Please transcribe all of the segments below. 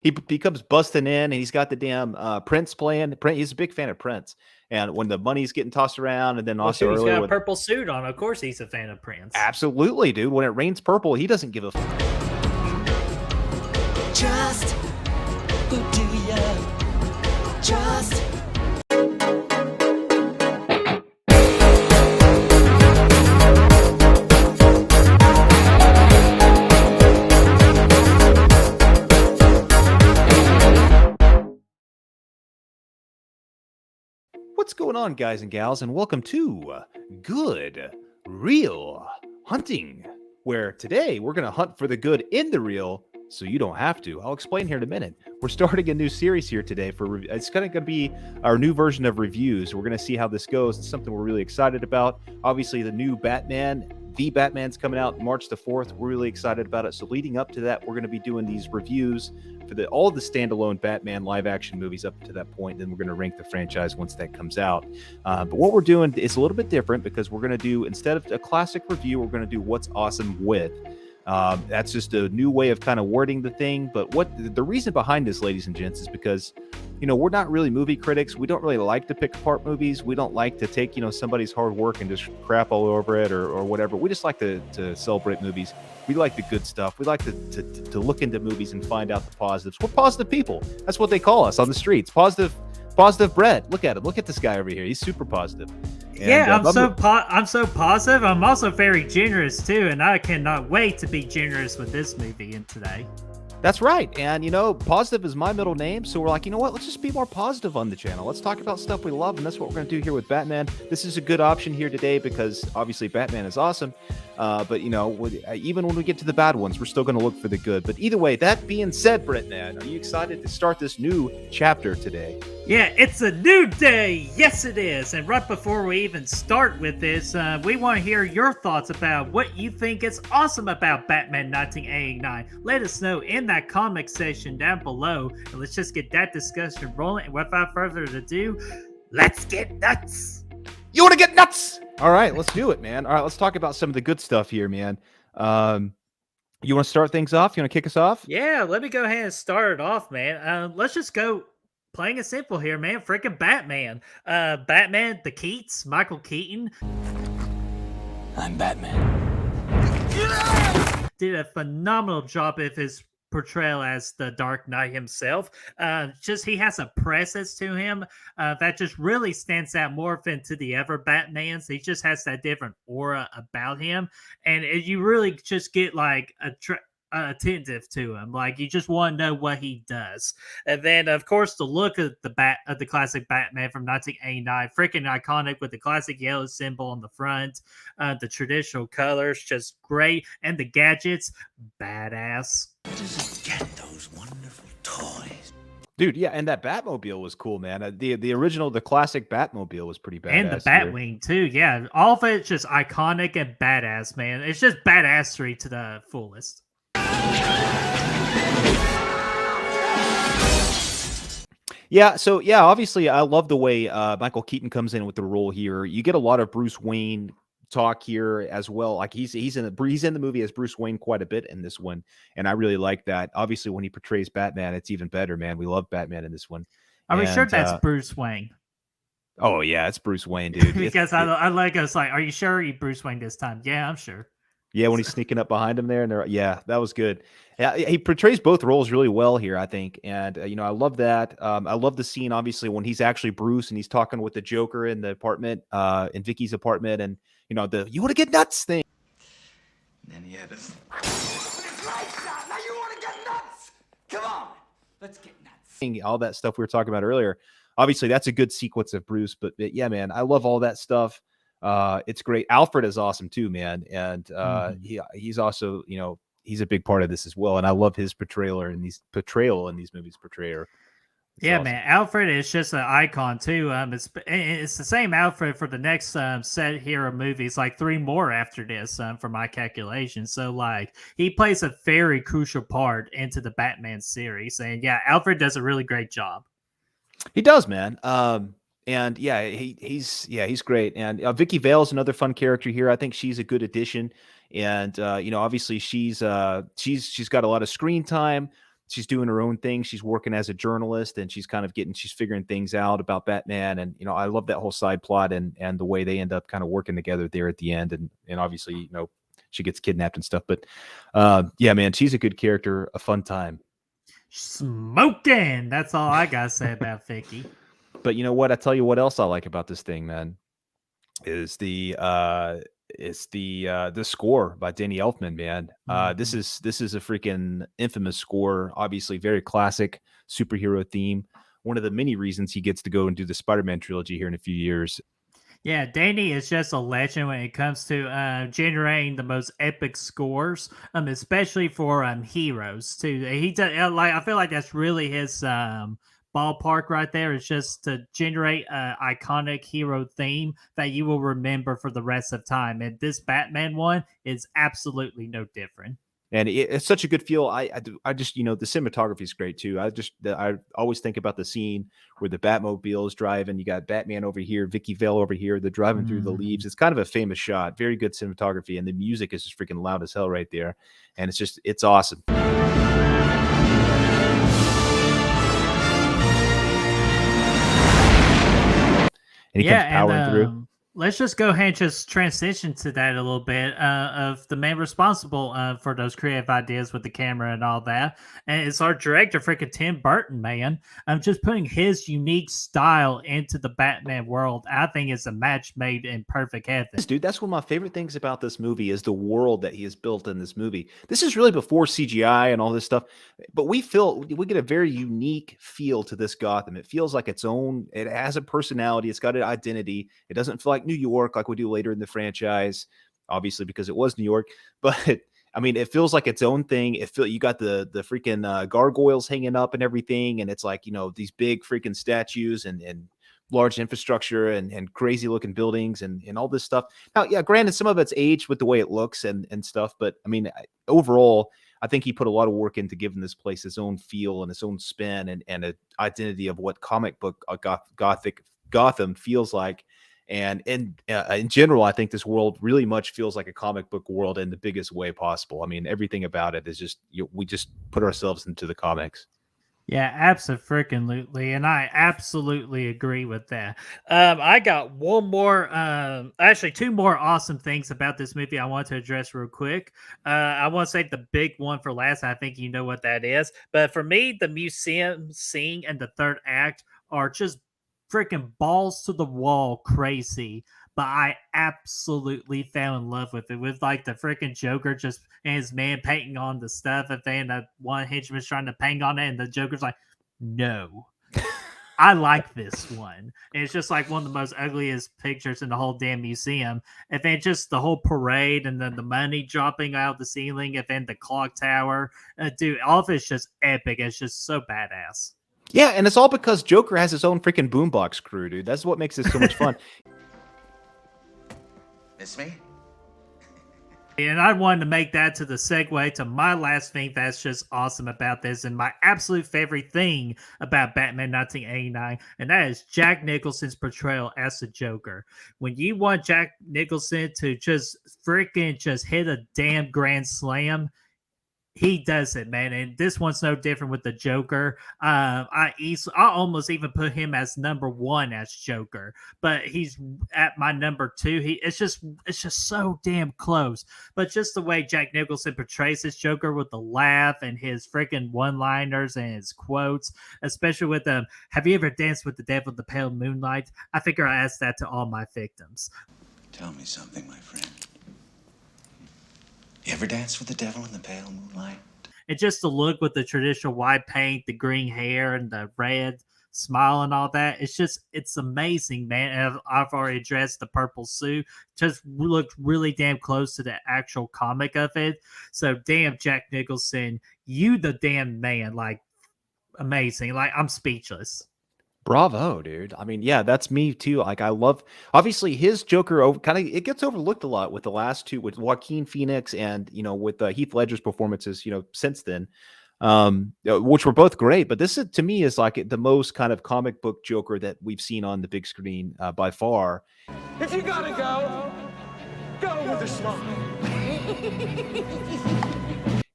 He comes busting in, and he's got the damn Prince playing. He's a big fan of Prince, and when the money's getting tossed around, and then Well, also shoot, he's earlier got a with purple suit on. Of course, he's a fan of Prince. absolutely, dude. When it rains purple, he doesn't give a. Just who do ya? Just. What's going on, guys and gals, and welcome to Good Real Hunting, where today we're going to hunt for the good in the real so you don't have to. I'll explain here in a minute. We're starting a new series here today. It's going to be our new version of reviews. We're going to see how this goes. It's something we're really excited about. Obviously, the new Batman, The Batman's coming out March the 4th. We're really excited about it. So leading up to that, we're going to be doing these reviews for all the standalone Batman live action movies up to that point. Then we're going to rank the franchise once that comes out. But what we're doing is a little bit different because we're going to do, instead of a classic review, we're going to do what's awesome with. That's just a new way of kind of wording the thing. But what the reason behind this, ladies and gents, is because, you know, we're not really movie critics. We don't really like to pick apart movies. We don't like to take, you know, somebody's hard work and just crap all over it or whatever. We just like to celebrate movies. We like the good stuff. We like to look into movies and find out the positives. We're positive people. That's what they call us on the streets. Positive Brett. Look at him. Look at this guy over here. He's super positive. And, I'm so positive. I'm also very generous too, and I cannot wait to be generous with this movie in today. That's right. And, you know, positive is my middle name. So we're like, you know what? Let's just be more positive on the channel. Let's talk about stuff we love. And that's what we're going to do here with Batman. This is a good option here today because obviously Batman is awesome. But, you know, even when we get to the bad ones, we're still going to look for the good. But either way, that being said, Brittman, are you excited to start this new chapter today? Yeah, it's a new day. Yes, it is. And right before we even start with this, we want to hear your thoughts about what you think is awesome about Batman 1989. Let us know in that comment section down below. And let's just get that discussion rolling. And without further ado, let's get nuts. You want to get nuts? All right, let's do it, man. All right, let's talk about some of the good stuff here, man. You want to start things off? You want to kick us off? Yeah, let me go ahead and start it off, man. Let's just go playing it simple here, man. Freaking Batman. Batman, the Keats, Michael Keaton. I'm Batman. Did a phenomenal job of his portrayal as the Dark Knight himself. Just he has a presence to him that just really stands out more than to the other Batmans. He just has that different aura about him, and you really just get like attentive to him. Like you just want to know what he does. And then of course the look of the classic Batman from 1989, freaking iconic with the classic yellow symbol on the front, the traditional colors, just great, and the gadgets, badass. Where does he get those wonderful toys? Dude, yeah, and that Batmobile was cool, man. The original, the classic Batmobile was pretty badass. And the Batwing too, yeah. All of it's just iconic and badass, man. It's just badassery to the fullest. Yeah, so yeah, obviously I love the way Michael Keaton comes in with the role here. You get a lot of Bruce Wayne talk here as well. Like he's in the movie as Bruce Wayne quite a bit in this one, and I really like that. Obviously, when he portrays Batman, it's even better, man. We love Batman in this one. Are we sure that's Bruce Wayne? Oh yeah, it's Bruce Wayne, dude. Because I like us like, are you sure you Bruce Wayne this time? Yeah, I'm sure. Yeah, when he's sneaking up behind him there, and yeah, that was good. Yeah, he portrays both roles really well here, I think, and you know, I love that. I love the scene, obviously, when he's actually Bruce and he's talking with the Joker in the apartment, in Vicky's apartment, and you know, you want to get nuts thing. And then he had us. Now you want to get nuts? Come on, let's get nuts. All that stuff we were talking about earlier. Obviously, that's a good sequence of Bruce, but yeah, man, I love all that stuff. It's great. Alfred is awesome too, man. And he's also, you know, he's a big part of this as well. And I love his portrayal in these movies. Yeah, awesome. man. Alfred is just an icon too. It's the same Alfred for the next set here of movies, like 3 more after this, for my calculations. So like he plays a very crucial part into the Batman series. And yeah, Alfred does a really great job. He does, man. And yeah, he's great. And Vicki Vale is another fun character here. I think she's a good addition. And you know, obviously she's got a lot of screen time. she's doing her own thing. She's working as a journalist, and she's figuring things out about Batman. And, I love that whole side plot and the way they end up kind of working together there at the end. And obviously, she gets kidnapped and stuff. But yeah, man, she's a good character, a fun time. Smoking. That's all I gotta say about Vicki. But you know what? I tell you what else I like about this thing, man, is the score by Danny Elfman, man. This is a freaking infamous score, obviously very classic superhero theme. One of the many reasons he gets to go and do the Spider-Man trilogy here in a few years. Yeah, Danny is just a legend when it comes to generating the most epic scores, especially for heroes too. He does I feel like that's really his ballpark right there. Is just to generate an iconic hero theme that you will remember for the rest of time. And this Batman one is absolutely no different. And it's such a good feel. I just, the cinematography is great too. I always think about the scene where the Batmobile is driving. You got Batman over here, Vicki Vale over here. They're driving through the leaves. It's kind of a famous shot. Very good cinematography, and the music is just freaking loud as hell right there. And it's awesome. And he comes powering through. Let's just go ahead and just transition to that a little bit of the man responsible for those creative ideas with the camera and all that. And it's our director, freaking Tim Burton, man. I'm just putting his unique style into the Batman world. I think it's a match made in perfect heaven. Dude, that's one of my favorite things about this movie is the world that he has built in this movie. This is really before CGI and all this stuff, but we get a very unique feel to this Gotham. It feels like its own. It has a personality. It's got an identity. It doesn't feel like New York like we do later in the franchise, obviously because it was New York, but I mean, it feels like its own thing. You got the freaking gargoyles hanging up and everything, and it's like, these big freaking statues and large infrastructure and crazy looking buildings and all this stuff. Now, yeah, granted, some of it's aged with the way it looks and stuff, but I mean, overall, I think he put a lot of work into giving this place its own feel and its own spin and an identity of what comic book gothic Gotham feels like. And in general, I think this world really much feels like a comic book world in the biggest way possible. I mean, everything about it is just, we just put ourselves into the comics. Yeah, absolutely. And I absolutely agree with that. I got one more, actually two more awesome things about this movie I want to address real quick. I want to save the big one for last. I think you know what that is. But for me, the museum scene and the third act are just freaking balls to the wall crazy, but I absolutely fell in love with it, with like the freaking Joker just and his man painting on the stuff, and then that one henchman's trying to paint on it, and the Joker's like, no. I like this one. And it's just like one of the most ugliest pictures in the whole damn museum. And then just the whole parade and then the money dropping out the ceiling, and then the clock tower. Dude, all of it's just epic. It's just so badass. Yeah, and it's all because Joker has his own freaking boombox crew, dude. That's what makes this so much fun. Miss me? And I wanted to make that to the segue to my last thing that's just awesome about this and my absolute favorite thing about Batman 1989, and that is Jack Nicholson's portrayal as the Joker. When you want Jack Nicholson to just freaking just hit a damn grand slam, he does it, man. And this one's no different with the Joker. I almost even put him as number one as Joker, but he's at my number two. It's just so damn close. But just the way Jack Nicholson portrays his Joker with the laugh and his freaking one-liners and his quotes, especially with have you ever danced with the devil in the pale moonlight? I figure I ask that to all my victims. Tell me something, my friend. You ever dance with the devil in the pale moonlight? And just the look with the traditional white paint, the green hair, and the red smile and all that. It's amazing, man. And I've already addressed the purple suit. Just looked really damn close to the actual comic of it. So damn, Jack Nicholson, you the damn man. Like, amazing. Like, I'm speechless. Bravo, dude. I mean, yeah, that's me too. Like, I love, obviously his Joker it gets overlooked a lot with the last two, with Joaquin Phoenix and, with Heath Ledger's performances, since then, which were both great. But this to me is like the most kind of comic book Joker that we've seen on the big screen by far. If you gotta go with a smile.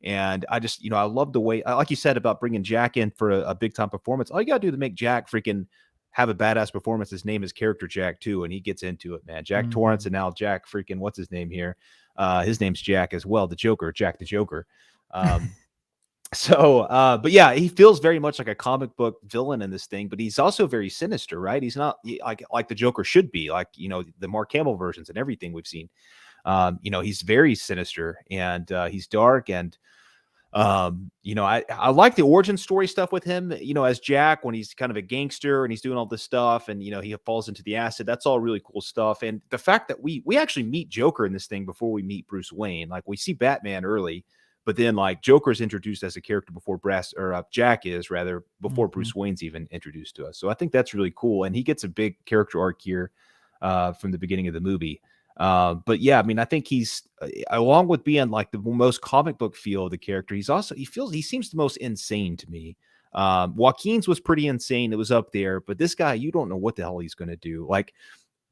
And I just, I love the way, like you said about bringing Jack in for a big time performance. All you got to do to make Jack freaking have a badass performance is name his character Jack too. And he gets into it, man. Jack Torrance, and now Jack freaking, what's his name here? His name's Jack as well. The Joker, Jack the Joker. But yeah, he feels very much like a comic book villain in this thing, but he's also very sinister, right? He's not like the Joker should be, like, the Mark Hamill versions and everything we've seen. He's very sinister, and he's dark, and I like the origin story stuff with him, as Jack, when he's kind of a gangster and he's doing all this stuff, and he falls into the acid. That's all really cool stuff. And the fact that we actually meet Joker in this thing before we meet Bruce Wayne, like we see Batman early, but then like Joker's introduced as a character before Jack is rather before Bruce Wayne's even introduced to us. So I think that's really cool, and he gets a big character arc here from the beginning of the movie. But yeah, I mean, I think he's along with being like the most comic book feel of the character, he seems the most insane to me. Joaquin's was pretty insane. It was up there, but this guy, you don't know what the hell he's going to do. Like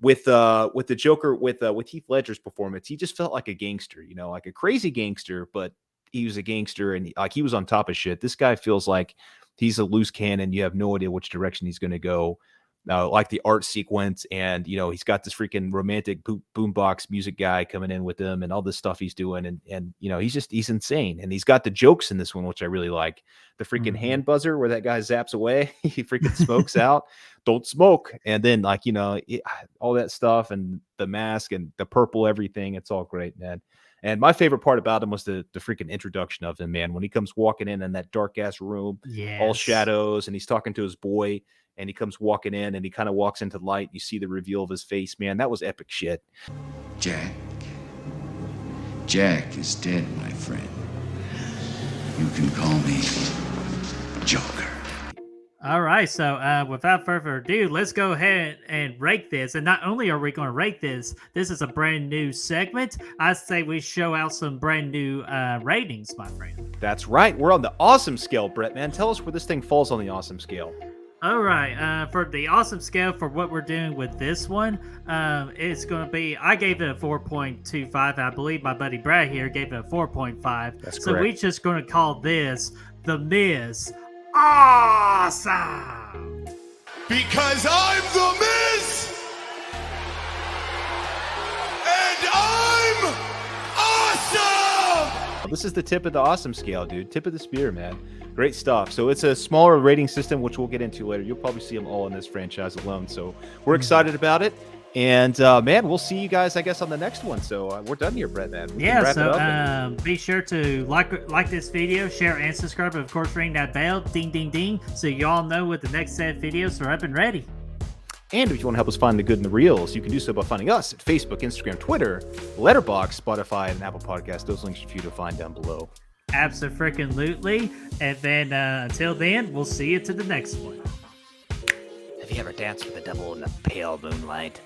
with the Joker, with Heath Ledger's performance, he just felt like a gangster, like a crazy gangster, but he was a gangster and like he was on top of shit. This guy feels like he's a loose cannon. You have no idea which direction he's going to go. Like the art sequence, and he's got this freaking romantic boombox music guy coming in with him, and all this stuff he's doing, and he's insane, and he's got the jokes in this one, which I really like. The freaking hand buzzer where that guy zaps away, he freaking smokes out, don't smoke, and then like all that stuff, and the mask and the purple everything, it's all great, man. And my favorite part about him was the freaking introduction of him, man, when he comes walking in that dark ass room, all shadows, and he's talking to his boy. And he comes walking in, and he kind of walks into the light. You see the reveal of his face, man. That was epic shit. Jack is dead, my friend. You can call me Joker. All right, so without further ado, let's go ahead and rate this. And not only are we going to rate this is a brand new segment. I say we show out some brand new ratings, my friend. That's right. We're on the awesome scale, Brett, man. Tell us where this thing falls on the awesome scale. All right, for the awesome scale for what we're doing with this one, it's going to be, I gave it a 4.25. I believe my buddy Brad here gave it a 4.5. That's so correct. we're just going to call this The Miz Awesome! Because I'm the Miz! And I'm awesome! This is the tip of the awesome scale, dude. Tip of the spear, man. Great stuff. So it's a smaller rating system, which we'll get into later. You'll probably see them all in this franchise alone. So we're excited about it. And, man, we'll see you guys, I guess, on the next one. So we're done here, Brett, man. Be sure to like this video, share, and subscribe. And, of course, ring that bell, ding, ding, ding, so y'all know what the next set of videos are up and ready. And if you want to help us find the good and the reals, you can do so by finding us at Facebook, Instagram, Twitter, Letterboxd, Spotify, and Apple Podcasts. Those links are for you to find down below. Abso-freaking-lutely. And then until then, we'll see you to the next one. Have you ever danced with the devil in the pale moonlight?